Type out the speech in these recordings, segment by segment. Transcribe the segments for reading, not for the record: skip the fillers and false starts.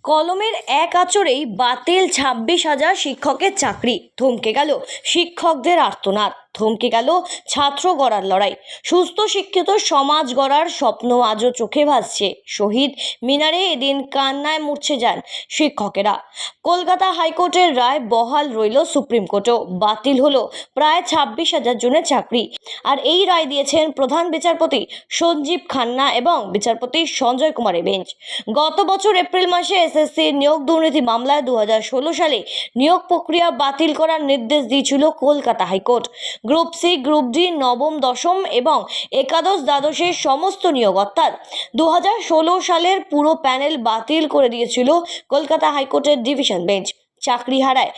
কলমের এক আঁচড়েই বাতিল 26,000 শিক্ষকের চাকরি। থমকে গেল শিক্ষকদের আর্তনাদ, থমকে গেল ছাত্র গড়ার লড়াই। সুস্থ শিক্ষিত সমাজ গড়ার স্বপ্ন আজও চোখে ভাসছে। শহীদ মিনারে এদিন কান্নায় মূর্ছে যান শিক্ষকেরা। কলকাতা হাইকোর্টের রায় বহাল রইল সুপ্রিম কোর্টেও। বাতিল হলো প্রায় 26,000 জনের চাকরি। আর এই রায় দিয়েছেন প্রধান বিচারপতি সঞ্জীব খান্না এবং বিচারপতি সঞ্জয় কুমারের বেঞ্চ। গত বছর এপ্রিল মাসে এসএসসি নিয়োগ দুর্নীতি মামলায় 2016 সালে নিয়োগ প্রক্রিয়া বাতিল করার নির্দেশ দিয়েছিল Kolkata high court. Group C, group D, নবম, দশম এবং একাদশ দ্বাদশের সমস্ত নিয়োগ অর্থাৎ 2016 সালের পুরো প্যানেল বাতিল করে দিয়েছিল কলকাতা হাইকোর্টের ডিভিশন বেঞ্চ। চাকরি হারায়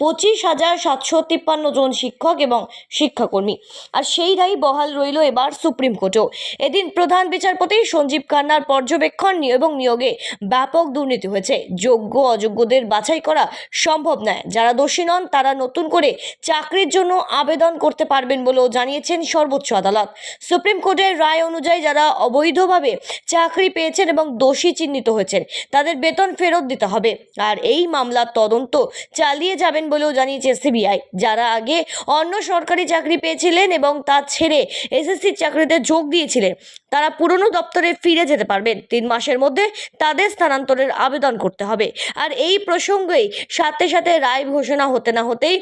25,753 জন শিক্ষক এবং শিক্ষাকর্মী। আর সেই রায় বহাল রইল এবার সুপ্রিম কোর্টেও। এদিন প্রধান বিচারপতি সঞ্জীব খান্নার পর্যবেক্ষণ এবং নিয়োগে ব্যাপক দুর্নীতি হয়েছে। যোগ্য অযোগ্যদের বাছাই করা সম্ভব নয়। যারা দোষী নন তারা নতুন করে চাকরির জন্য আবেদন করতে পারবেন বলেও জানিয়েছেন সর্বোচ্চ আদালত। সুপ্রিম কোর্টের রায় অনুযায়ী যারা অবৈধভাবে চাকরি পেয়েছেন এবং দোষী চিহ্নিত হয়েছেন তাদের বেতন ফেরত দিতে হবে। আর এই মামলার তদন্ত চালিয়ে যাবেন বলেও জানিয়েছে সিবিআই। যারা আগে অন্য সরকারি চাকরি পেয়েছিলেন এবং তা ছেড়ে এসএসসি চাকরিতে যোগ দিয়েছিলেন তারা পুরনো দপ্তরে ফিরে যেতে পারবেন। 3 মাসের মধ্যে তাদের স্থানান্তরের আবেদন করতে হবে। আর এই প্রসঙ্গেই সাথে সাথে রায় ঘোষণা হতে না হতেই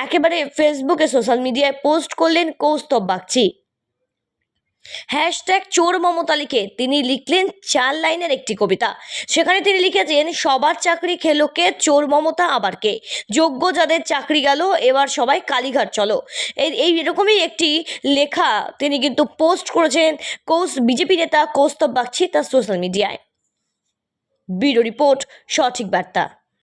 একেবারে ফেসবুকে সোশ্যাল মিডিয়ায় পোস্ট করলেন কৌস্তব বাগচি। #চোর মমতা লিখে তিনি লিখলেন 4 লাইনের একটি কবিতা। সেখানে তিনি লিখেছেন, সবার চাকরি খেলো কে, চোর মমতা আবার কে, যোগ্য যাদের চাকরি গেল এবার সবাই কালীঘাট চলো। এই এরকমই একটি লেখা তিনি কিন্তু পোস্ট করেছেন বিজেপি নেতা কৌস্তব বাগচি তার সোশ্যাল মিডিয়ায়। ব্যুরো রিপোর্ট, সঠিক বার্তা।